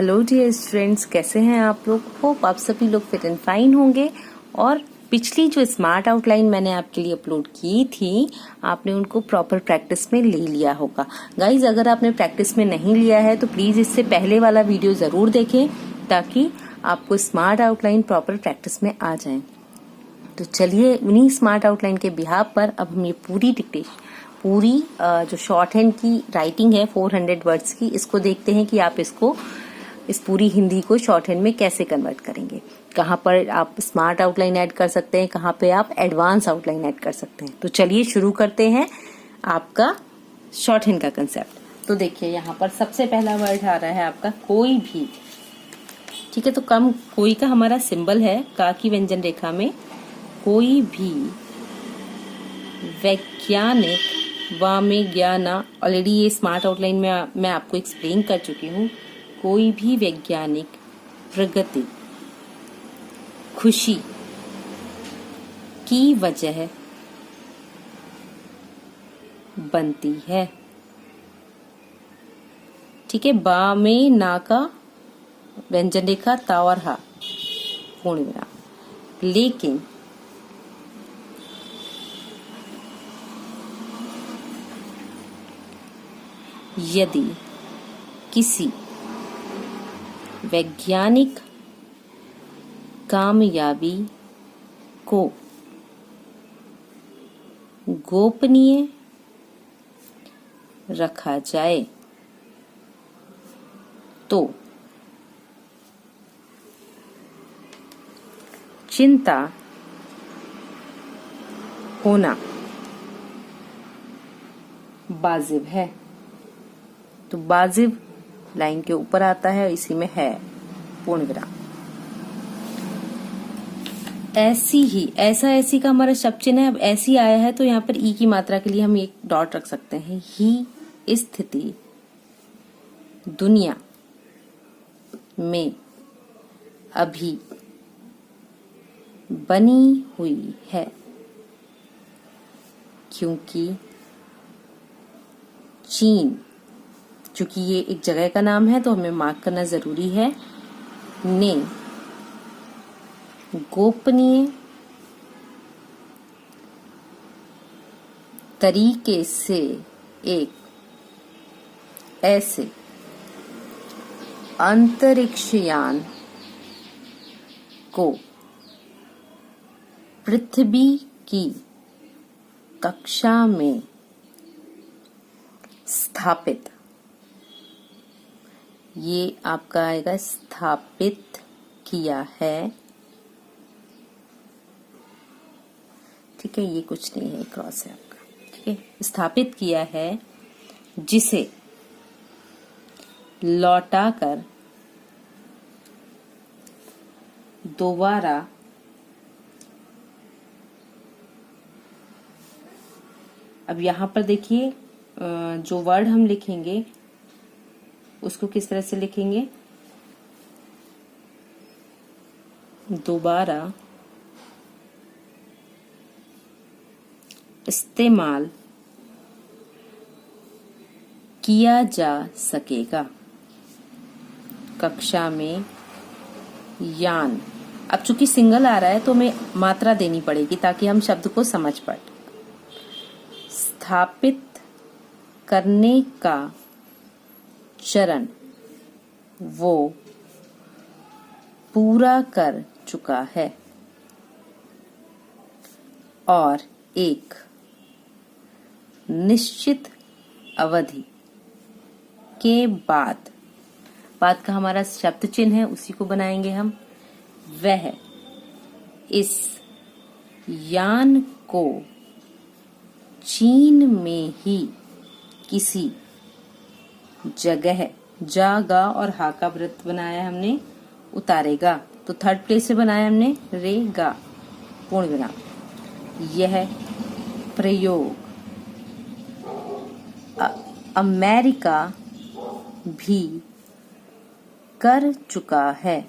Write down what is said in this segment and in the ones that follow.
Hello dear students, कैसे हैं आप लोग। होप आप सभी लोग फिट एंड फाइन होंगे। और पिछली जो स्मार्ट आउटलाइन मैंने आपके लिए अपलोड की थी, आपने उनको प्रॉपर प्रैक्टिस में ले लिया होगा। गाइज, अगर आपने प्रैक्टिस में नहीं लिया है तो प्लीज इससे पहले वाला वीडियो जरूर देखें ताकि आपको स्मार्ट आउटलाइन प्रॉपर प्रैक्टिस में आ जाए। तो चलिए, उन्हीं स्मार्ट आउटलाइन के बिहाफ पर अब हम ये पूरी जो शॉर्ट हैंड की राइटिंग है 400 वर्ड्स की, इसको देखते हैं कि आप इस पूरी हिंदी को शॉर्ट हैंड में कैसे कन्वर्ट करेंगे। कहाँ पर आप स्मार्ट आउटलाइन ऐड कर सकते हैं, कहाँ पे आप एडवांस आउटलाइन ऐड कर सकते हैं। तो चलिए शुरू करते हैं आपका शॉर्ट हैंड का कंसेप्ट। तो देखिए, यहाँ पर सबसे पहला वर्ड आ रहा है आपका कोई भी। ठीक है, तो कोई का हमारा सिंबल है का की व्यंजन रेखा में। कोई भी वैज्ञानिक, वा में ज्ञाना, ऑलरेडी ये स्मार्ट आउटलाइन में मैं आपको एक्सप्लेन कर चुकी हूँ। कोई भी वैज्ञानिक प्रगति खुशी की वजह बनती है। ठीक है, बा में ना का व्यंजन रेखा, ता और हा पूर्ण विराम। लेकिन यदि किसी वैज्ञानिक कामयाबी को गोपनीय रखा जाए तो चिंता होना वाजिब है। तो वाजिब लाइन के ऊपर आता है, इसी में है पूर्ण विराम। ऐसी का हमारा शब्द चिन्ह है। अब ऐसी आया है तो यहाँ पर ई की मात्रा के लिए हम एक डॉट रख सकते हैं। ही स्थिति दुनिया में अभी बनी हुई है, क्योंकि चीन, चूंकि ये एक जगह का नाम है तो हमें मार्क करना जरूरी है, ने गोपनीय तरीके से एक ऐसे अंतरिक्ष यान को पृथ्वी की कक्षा में स्थापित, ये आपका आएगा स्थापित किया है। ठीक है, ये कुछ नहीं है, क्रॉस है आपका। ठीक है, स्थापित किया है, जिसे लौटाकर दोबारा अब यहां पर देखिए, जो वर्ड हम लिखेंगे उसको किस तरह से लिखेंगे। दोबारा इस्तेमाल किया जा सकेगा कक्षा में यान। अब चूंकि सिंगल आ रहा है तो हमें मात्रा देनी पड़ेगी ताकि हम शब्द को समझ पाए। स्थापित करने का चरण वो पूरा कर चुका है और एक निश्चित अवधि के बाद का हमारा शब्द चिन्ह है, उसी को बनाएंगे हम। वह इस यान को चीन में ही किसी जगह, जा, गा और हा का वृत्त बनाया हमने, उतारेगा। तो थर्ड प्लेस से बनाया हमने रे गा पूर्ण विराम। यह प्रयोग अमेरिका भी कर चुका है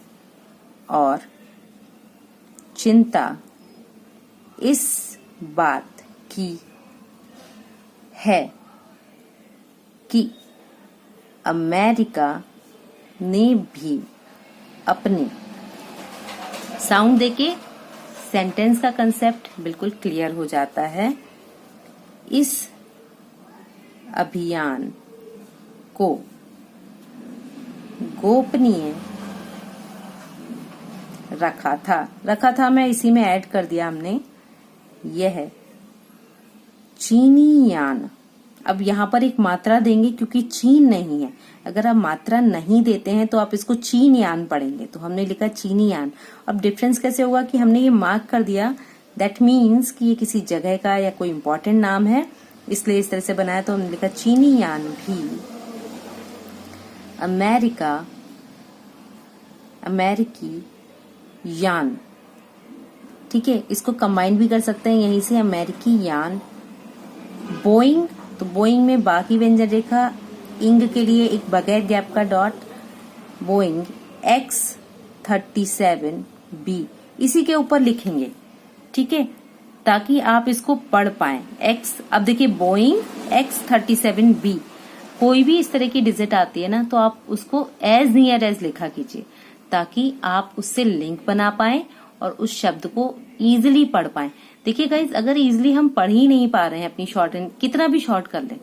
और चिंता इस बात की है कि अमेरिका ने भी अपने। साउंड देके सेंटेंस का कंसेप्ट बिल्कुल क्लियर हो जाता है। इस अभियान को गोपनीय रखा था मैं इसी में ऐड कर दिया हमने। यह चीनी यान, अब यहाँ पर एक मात्रा देंगे क्योंकि चीन नहीं है। अगर आप मात्रा नहीं देते हैं तो आप इसको चीन यान पढ़ेंगे, तो हमने लिखा चीनी यान। अब डिफरेंस कैसे होगा कि हमने ये मार्क कर दिया, दैट मीन्स कि ये किसी जगह का या कोई इंपॉर्टेंट नाम है, इसलिए इस तरह से बनाया। तो हमने लिखा चीनी यान भी अमेरिकी यान। ठीक है, इसको कंबाइन भी कर सकते हैं यहीं से, अमेरिकी यान। बोइंग, तो बोइंग में बाकी व्यंजन रेखा, इंग के लिए एक बगैर गैप का डॉट, बोइंग X-37B इसी के ऊपर लिखेंगे। ठीक है, ताकि आप इसको पढ़ पाएं। X, अब देखिए बोइंग X-37B, कोई भी इस तरह की डिजिट आती है ना, तो आप उसको एज नियर एज लिखा कीजिए ताकि आप उससे लिंक बना पाएं और उस शब्द को इजीली पढ़ पाएं। देखिए गाइज, अगर इजीली हम पढ़ ही नहीं पा रहे हैं अपनी शॉर्ट हैंड, कितना भी शॉर्ट कर लें,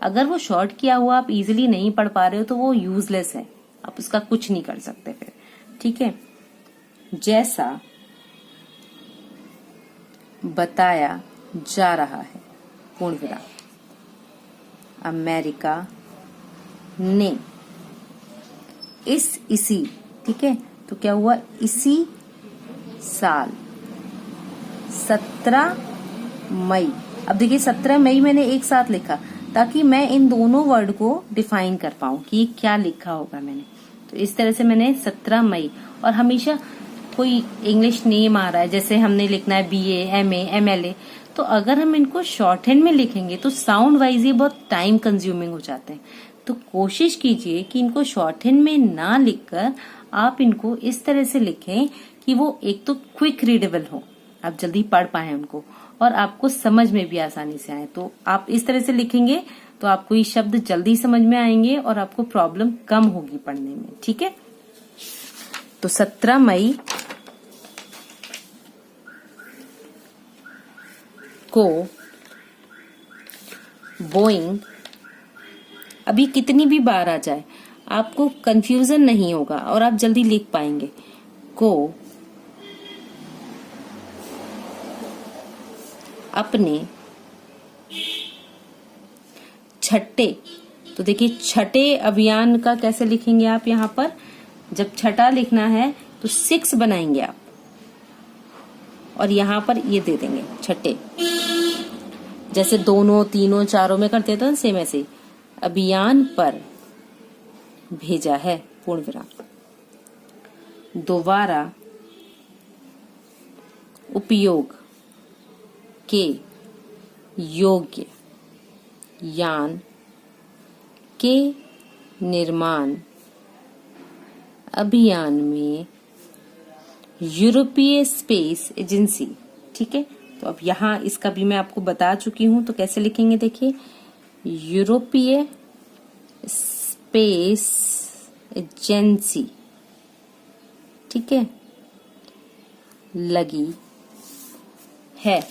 अगर वो शॉर्ट किया हुआ आप इजीली नहीं पढ़ पा रहे हो तो वो यूजलेस है, आप उसका कुछ नहीं कर सकते फिर। ठीक है, जैसा बताया जा रहा है, पूर्ण विराम, अमेरिका ने इसी, ठीक है, तो क्या हुआ, इसी साल 17 मई। अब देखिए 17 मई मैंने एक साथ लिखा ताकि मैं इन दोनों वर्ड को डिफाइन कर पाऊं कि क्या लिखा होगा मैंने। तो इस तरह से मैंने 17 मई, और हमेशा कोई इंग्लिश नेम आ रहा है, जैसे हमने लिखना है BA, MA, MLA, तो अगर हम इनको शॉर्ट हैंड में लिखेंगे तो साउंड वाइज ये बहुत टाइम कंज्यूमिंग हो जाते हैं। तो कोशिश कीजिए कि इनको शॉर्ट हैंड में ना लिखकर आप इनको इस तरह से लिखें कि वो एक तो क्विक रीडेबल हो, आप जल्दी पढ़ पाए उनको, और आपको समझ में भी आसानी से आए। तो आप इस तरह से लिखेंगे तो आपको ये शब्द जल्दी समझ में आएंगे और आपको प्रॉब्लम कम होगी पढ़ने में। ठीक है, तो 17 मई को बोइंग, अभी कितनी भी बार आ जाए आपको कंफ्यूजन नहीं होगा और आप जल्दी लिख पाएंगे। को अपने छठे, तो देखिए छठे अभियान का कैसे लिखेंगे आप, यहाँ पर जब छठा लिखना है तो 6 बनाएंगे आप, और यहाँ पर ये दे देंगे छठे, जैसे दोनों, तीनों, चारों में करते थे सेम ऐसे, अभियान पर भेजा है, पूर्ण विराम, दोबारा उपयोग के योग्य यान के निर्माण अभियान में यूरोपीय स्पेस एजेंसी। ठीक है, तो अब यहाँ इसका भी मैं आपको बता चुकी हूं, तो कैसे लिखेंगे देखिए, यूरोपीय स्पेस एजेंसी, ठीक है, लगी है।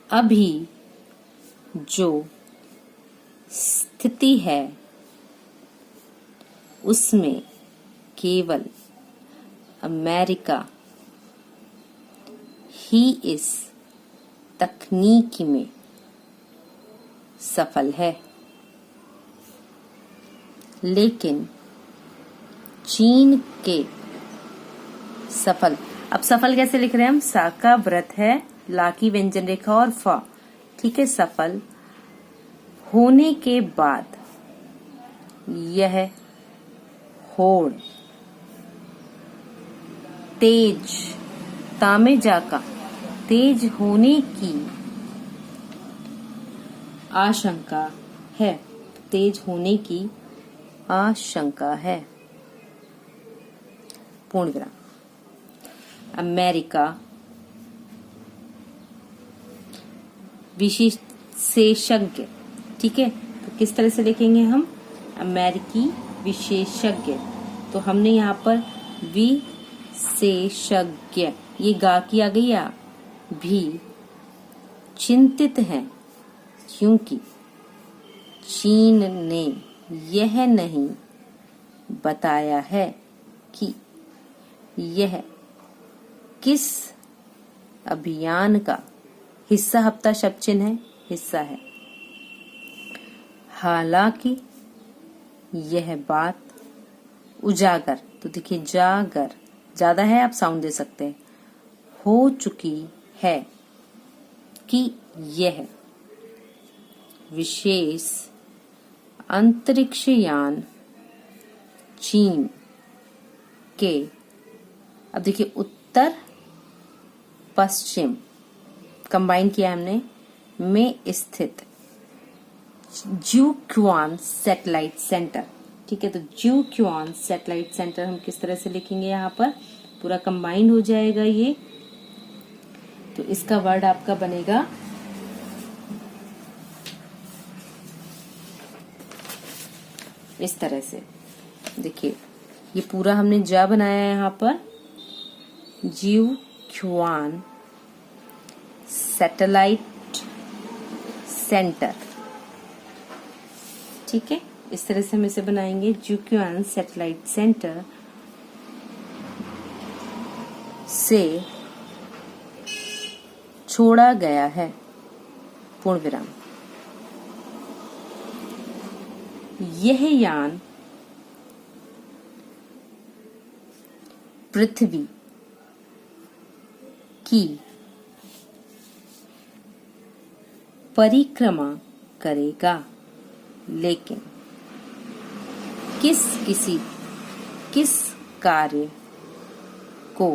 अभी जो स्थिति है उसमें केवल अमेरिका ही इस तकनीक में सफल है, लेकिन चीन के सफल, अब सफल कैसे लिख रहे हैं हम, सा का व्रत है, ला की व्यंजन रेखा और फ, ठीक है, सफल होने के बाद यह होड़ तेज, तामे जाका, तेज होने की आशंका है, तेज होने की आशंका है, पूर्ण विराम, अमेरिका विशेषज्ञ। ठीक है, तो किस तरह से लिखेंगे हम, अमेरिकी विशेषज्ञ, तो हमने यहाँ पर विशेषज्ञ, ये गा की आ गई आ, भी चिंतित हैं क्योंकि चीन ने यह नहीं बताया है कि यह किस अभियान का हिस्सा, हफ्ता शब्द चिन्ह है, हिस्सा है। हालांकि यह बात उजागर, तो देखिए जागर ज्यादा है, आप साउंड दे सकते हैं, हो चुकी है कि यह विशेष अंतरिक्ष यान चीन के, अब देखिए उत्तर पश्चिम कंबाइन किया हमने, में स्थित ज्यूक्वान सैटेलाइट सेंटर, ठीक है। तो ज्यूक्वान सैटेलाइट सेंटर हम किस तरह से लिखेंगे, यहाँ पर पूरा कंबाइंड हो जाएगा ये, तो इसका वर्ड आपका बनेगा इस तरह से। देखिए ये पूरा हमने जा बनाया है यहाँ पर, ज्यूक्वान सैटेलाइट सेंटर, ठीक है। इस तरह से हम इसे बनाएंगे, ज्यूक्वान सैटेलाइट सेंटर से छोड़ा गया है, पूर्ण विराम। यह यान पृथ्वी की परिक्रमा करेगा, लेकिन किस कार्य को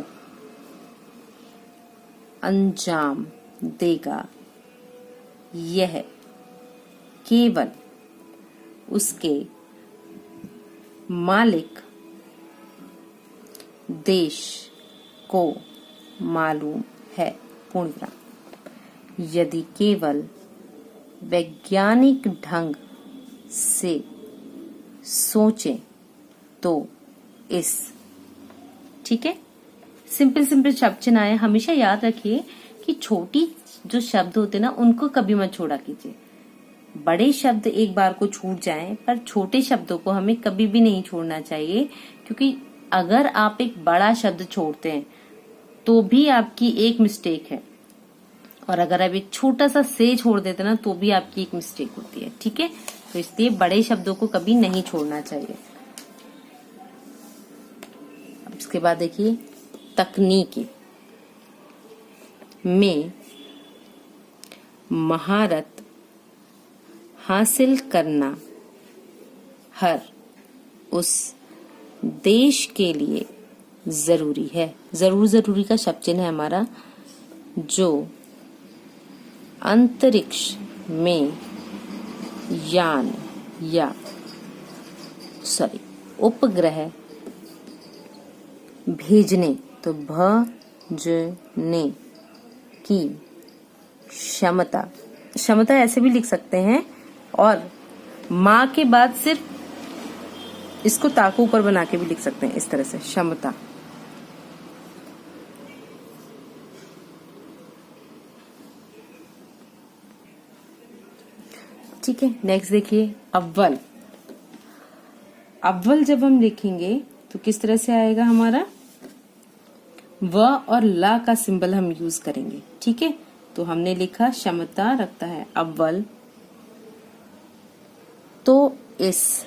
अंजाम देगा, यह केवल उसके मालिक देश को मालूम है, पूर्ण विराम। यदि केवल वैज्ञानिक ढंग से सोचें तो इस, ठीक है। सिंपल शब्द चिन्ह आए, हमेशा याद रखिए कि छोटी जो शब्द होते ना उनको कभी मत छोड़ा कीजिए। बड़े शब्द एक बार को छूट जाएं, पर छोटे शब्दों को हमें कभी भी नहीं छोड़ना चाहिए, क्योंकि अगर आप एक बड़ा शब्द छोड़ते हैं तो भी आपकी एक मिस्टेक है, और अगर आप एक छोटा सा से छोड़ देते ना तो भी आपकी एक मिस्टेक होती है, ठीक है। तो इसलिए बड़े शब्दों को कभी नहीं छोड़ना चाहिए। अब इसके बाद देखिए, तकनीकी में महारत हासिल करना हर उस देश के लिए जरूरी है। जरूरी का शब्द चिन्ह है हमारा, जो अंतरिक्ष में यान या उपग्रह भेजने, तो भेजने की क्षमता ऐसे भी लिख सकते हैं, और माँ के बाद सिर्फ इसको ताको ऊपर बना के भी लिख सकते हैं, इस तरह से क्षमता। ठीक है। नेक्स्ट देखिए, अव्वल जब हम लिखेंगे तो किस तरह से आएगा हमारा, व और ला का सिंबल हम यूज करेंगे, ठीक है। तो हमने लिखा क्षमता रखता है अव्वल, तो इस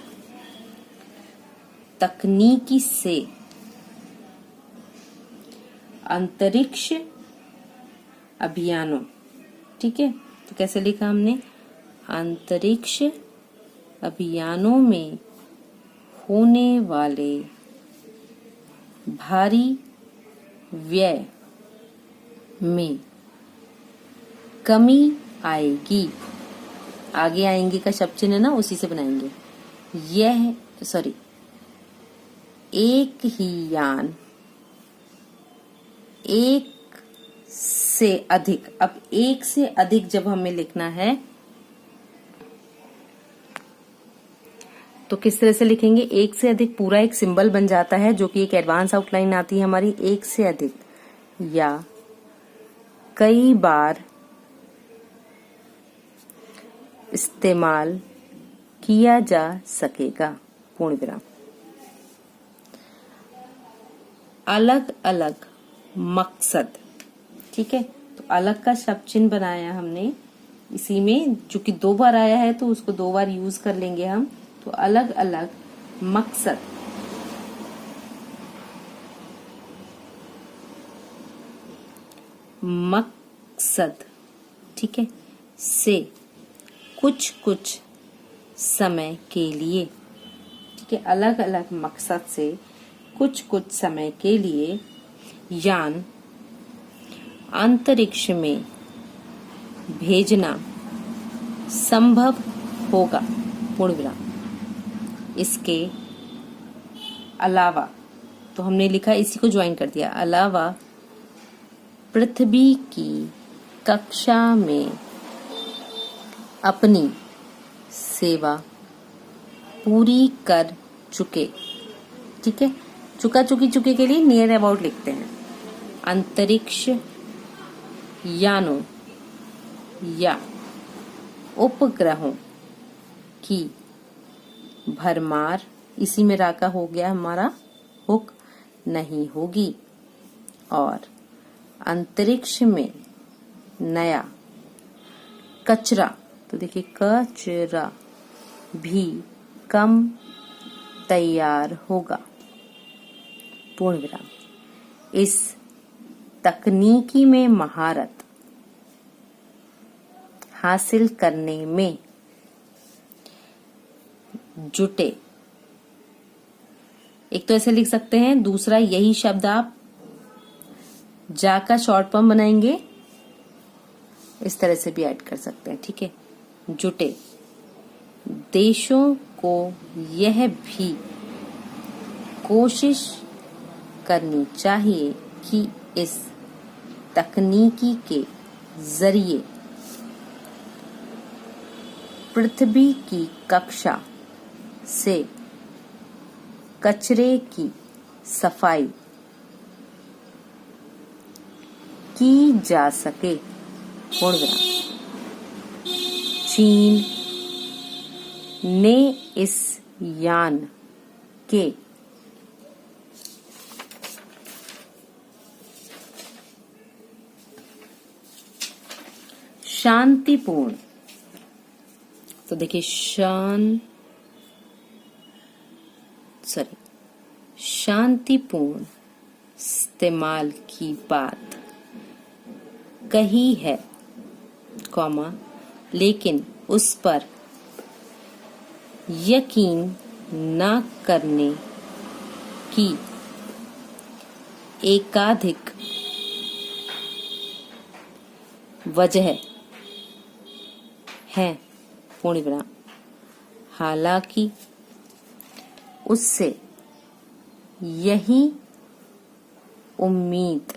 तकनीकी से अंतरिक्ष अभियानों, ठीक है। तो कैसे लिखा हमने, अंतरिक्ष अभियानों में होने वाले भारी व्यय में कमी आएगी। आगे आएंगे का शब्द चिन्ह ना उसी से बनाएंगे। एक ही यान एक से अधिक, अब एक से अधिक जब हमें लिखना है तो किस तरह से लिखेंगे, एक से अधिक पूरा एक सिंबल बन जाता है जो कि एक एडवांस आउटलाइन आती है हमारी, एक से अधिक या कई बार इस्तेमाल किया जा सकेगा, पूर्ण विराम। अलग अलग मकसद, ठीक है, तो अलग का शब्द चिन्ह बनाया हमने, इसी में चूंकि 2 बार आया है तो उसको 2 बार यूज कर लेंगे हम। तो अलग अलग मकसद, मकसद, ठीक है, से कुछ कुछ समय के लिए, ठीक है, अलग अलग मकसद से कुछ कुछ समय के लिए यान अंतरिक्ष में भेजना संभव होगा, पूर्ण विराम। इसके अलावा, तो हमने लिखा, इसी को ज्वाइन कर दिया, अलावा पृथ्वी की कक्षा में अपनी सेवा पूरी कर चुके, ठीक है, चुका चुकी चुके के लिए नियर अबाउट लिखते हैं, अंतरिक्ष यानों या उपग्रहों की भरमार, इसी में राका हो गया हमारा हुक, नहीं होगी, और अंतरिक्ष में नया कचरा, तो देखिए कचरा भी कम तैयार होगा, पूर्ण विराम। इस तकनीकी में महारत हासिल करने में जुटे, एक तो ऐसे लिख सकते हैं, दूसरा यही शब्द आप जा का शॉर्ट फॉर्म बनाएंगे, इस तरह से भी ऐड कर सकते हैं, ठीक है, जुटे देशों को यह भी कोशिश करनी चाहिए कि इस तकनीकी के जरिए पृथ्वी की कक्षा से कचरे की सफाई की जा सके, पूर्ण विराम। चीन ने इस यान के शांतिपूर्ण, तो देखिए शांतिपूर्ण इस्तेमाल की बात कही है, कॉमा, लेकिन उस पर यकीन न करने की एकाधिक वजह है, पूर्ण विराम। हालांकि उससे यही उम्मीद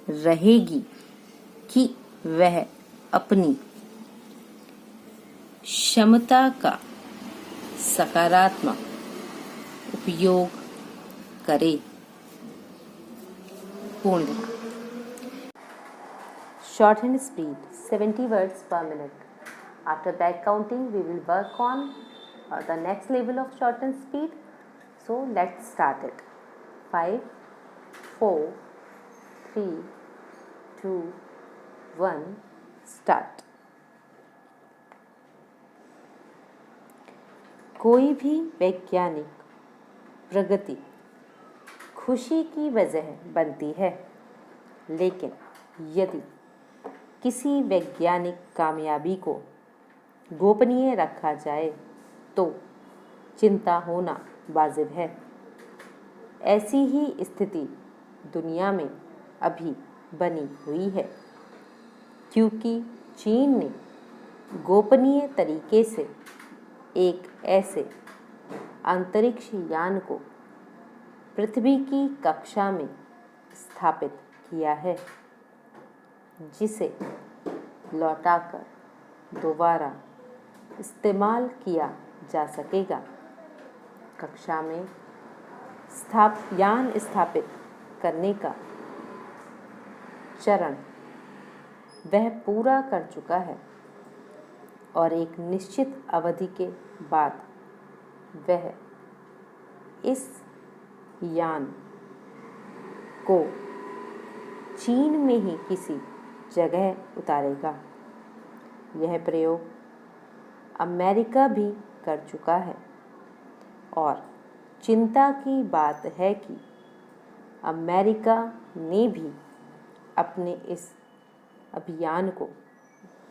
रहेगी कि वह अपनी क्षमता का सकारात्मक उपयोग करे, पूर्ण विराम। Shorthand speed 70 words per minute. After that counting, we will work on the next level of shorthand speed. So let's start it. 5, 4, 3, 2, 1, start. कोई भी वैज्ञानिक प्रगति खुशी की वजह बनती है, लेकिन यदि किसी वैज्ञानिक कामयाबी को गोपनीय रखा जाए तो चिंता होना वाजिब है। ऐसी ही स्थिति दुनिया में अभी बनी हुई है, क्योंकि चीन ने गोपनीय तरीके से एक ऐसे अंतरिक्ष यान को पृथ्वी की कक्षा में स्थापित किया है जिसे लौटाकर दोबारा इस्तेमाल किया जा सकेगा। कक्षा में यान स्थापित करने का चरण वह पूरा कर चुका है और एक निश्चित अवधि के बाद वह इस यान को चीन में ही किसी जगह उतारेगा। यह प्रयोग अमेरिका भी कर चुका है और चिंता की बात है कि अमेरिका ने भी अपने इस अभियान को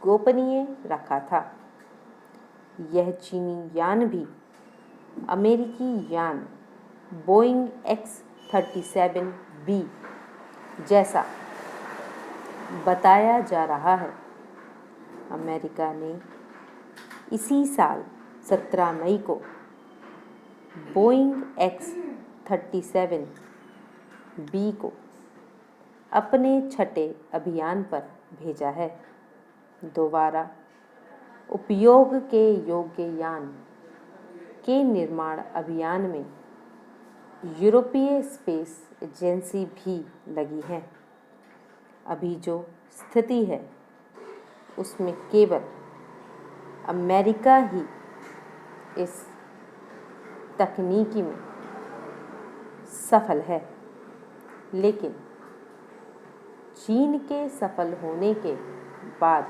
गोपनीय रखा था। यह चीनी यान भी अमेरिकी यान बोइंग X-37B जैसा बताया जा रहा है। अमेरिका ने इसी साल 17 मई को बोइंग X-37B को अपने छठे अभियान पर भेजा है। दोबारा उपयोग के योग्य यान के निर्माण अभियान में यूरोपीय स्पेस एजेंसी भी लगी है। अभी जो स्थिति है उसमें केवल अमेरिका ही इस तकनीकी में सफल है, लेकिन चीन के सफल होने के बाद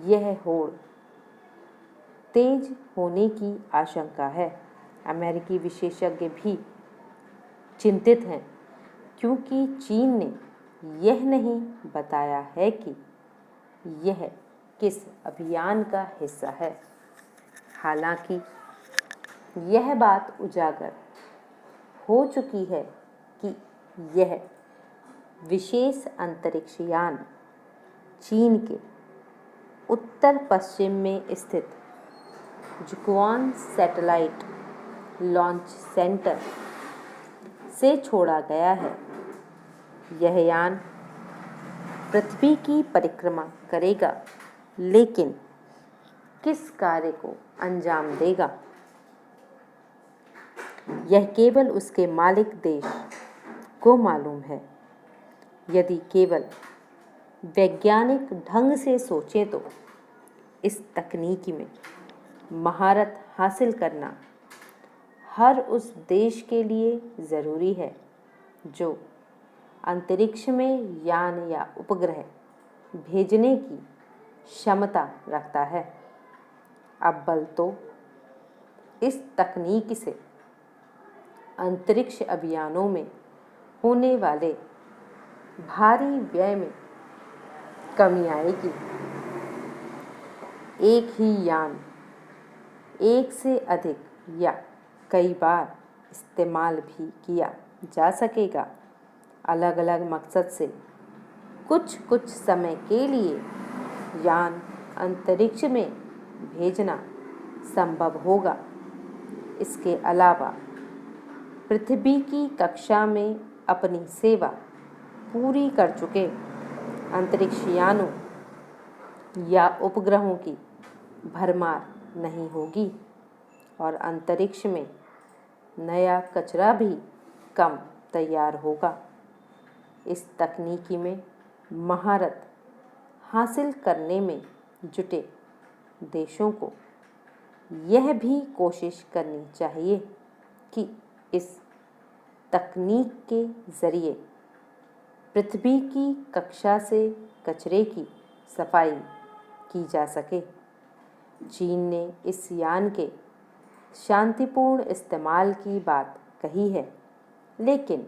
यह होड़ तेज होने की आशंका है। अमेरिकी विशेषज्ञ भी चिंतित हैं क्योंकि चीन ने यह नहीं बताया है कि यह किस अभियान का हिस्सा है। हालांकि यह बात उजागर हो चुकी है कि यह विशेष अंतरिक्ष यान चीन के उत्तर पश्चिम में स्थित जुक्वान सैटेलाइट लॉन्च सेंटर से छोड़ा गया है। यह यान पृथ्वी की परिक्रमा करेगा, लेकिन किस कार्य को अंजाम देगा यह केवल उसके मालिक देश को मालूम है। यदि केवल वैज्ञानिक ढंग से सोचें तो इस तकनीकी में महारत हासिल करना हर उस देश के लिए ज़रूरी है जो अंतरिक्ष में यान या उपग्रह भेजने की क्षमता रखता है। अव्वल तो इस तकनीक से अंतरिक्ष अभियानों में होने वाले भारी व्यय में कमी आएगी। एक ही यान एक से अधिक या कई बार इस्तेमाल भी किया जा सकेगा। अलग अलग मकसद से कुछ कुछ समय के लिए यान अंतरिक्ष में भेजना संभव होगा। इसके अलावा पृथ्वी की कक्षा में अपनी सेवा पूरी कर चुके अंतरिक्ष यानों या उपग्रहों की भरमार नहीं होगी और अंतरिक्ष में नया कचरा भी कम तैयार होगा। इस तकनीकी में महारत हासिल करने में जुटे देशों को यह भी कोशिश करनी चाहिए कि इस तकनीक के ज़रिए पृथ्वी की कक्षा से कचरे की सफाई की जा सके। चीन ने इस यान के शांतिपूर्ण इस्तेमाल की बात कही है, लेकिन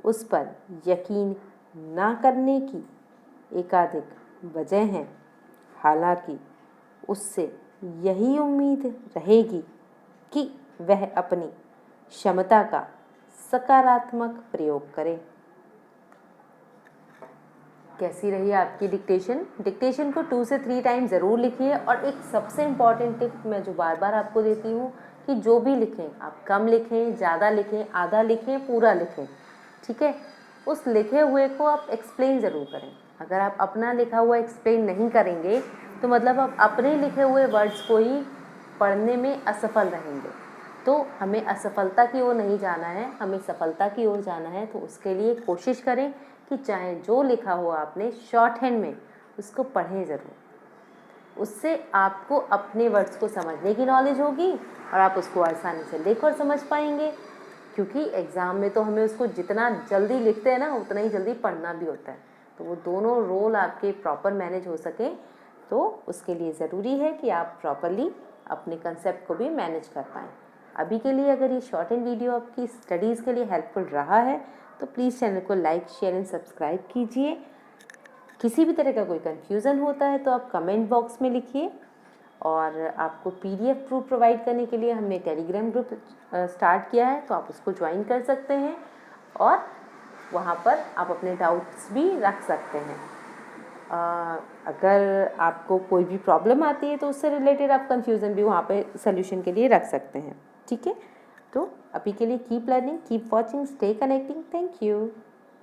उस पर यकीन न करने की एकाधिक वजह हैं। हालांकि उससे यही उम्मीद रहेगी कि वह अपनी क्षमता का सकारात्मक प्रयोग करे। कैसी रही आपकी डिक्टेशन को 2 से 3 टाइम ज़रूर लिखिए। और एक सबसे इम्पॉर्टेंट टिप मैं जो बार बार आपको देती हूँ कि जो भी लिखें आप कम लिखें, ज़्यादा लिखें, आधा लिखें, पूरा लिखें, ठीक है। उस लिखे हुए को आप एक्सप्लेन ज़रूर करें। अगर आप अपना लिखा हुआ एक्सप्लेन नहीं करेंगे तो मतलब आप अपने लिखे हुए वर्ड्स को ही पढ़ने में असफल रहेंगे। तो हमें असफलता की ओर नहीं जाना है, हमें सफलता की ओर जाना है। तो उसके लिए कोशिश करें कि चाहे जो लिखा हुआ आपने शॉर्ट हैंड में, उसको पढ़ें ज़रूर। उससे आपको अपने वर्ड्स को समझने की नॉलेज होगी और आप उसको आसानी से लिख और समझ पाएंगे। क्योंकि एग्ज़ाम में तो हमें उसको जितना जल्दी लिखते हैं ना, उतना ही जल्दी पढ़ना भी होता है। तो वो दोनों रोल आपके प्रॉपर मैनेज हो सके, तो उसके लिए ज़रूरी है कि आप प्रॉपरली अपने कंसेप्ट को भी मैनेज कर पाएँ। अभी के लिए अगर ये शॉर्ट एंड वीडियो आपकी स्टडीज़ के लिए हेल्पफुल रहा है तो प्लीज़ चैनल को लाइक, शेयर एंड सब्सक्राइब कीजिए। किसी भी तरह का कोई कन्फ्यूज़न होता है तो आप कमेंट बॉक्स में लिखिए। और आपको PDF प्रूफ प्रोवाइड करने के लिए हमने टेलीग्राम ग्रुप स्टार्ट किया है, तो आप उसको ज्वाइन कर सकते हैं और वहाँ पर आप अपने डाउट्स भी रख सकते हैं। अगर आपको कोई भी प्रॉब्लम आती है तो उससे रिलेटेड आप कन्फ्यूज़न भी वहाँ पे सॉल्यूशन के लिए रख सकते हैं। ठीक है, तो अभी के लिए keep learning, keep watching, stay connecting. Thank you.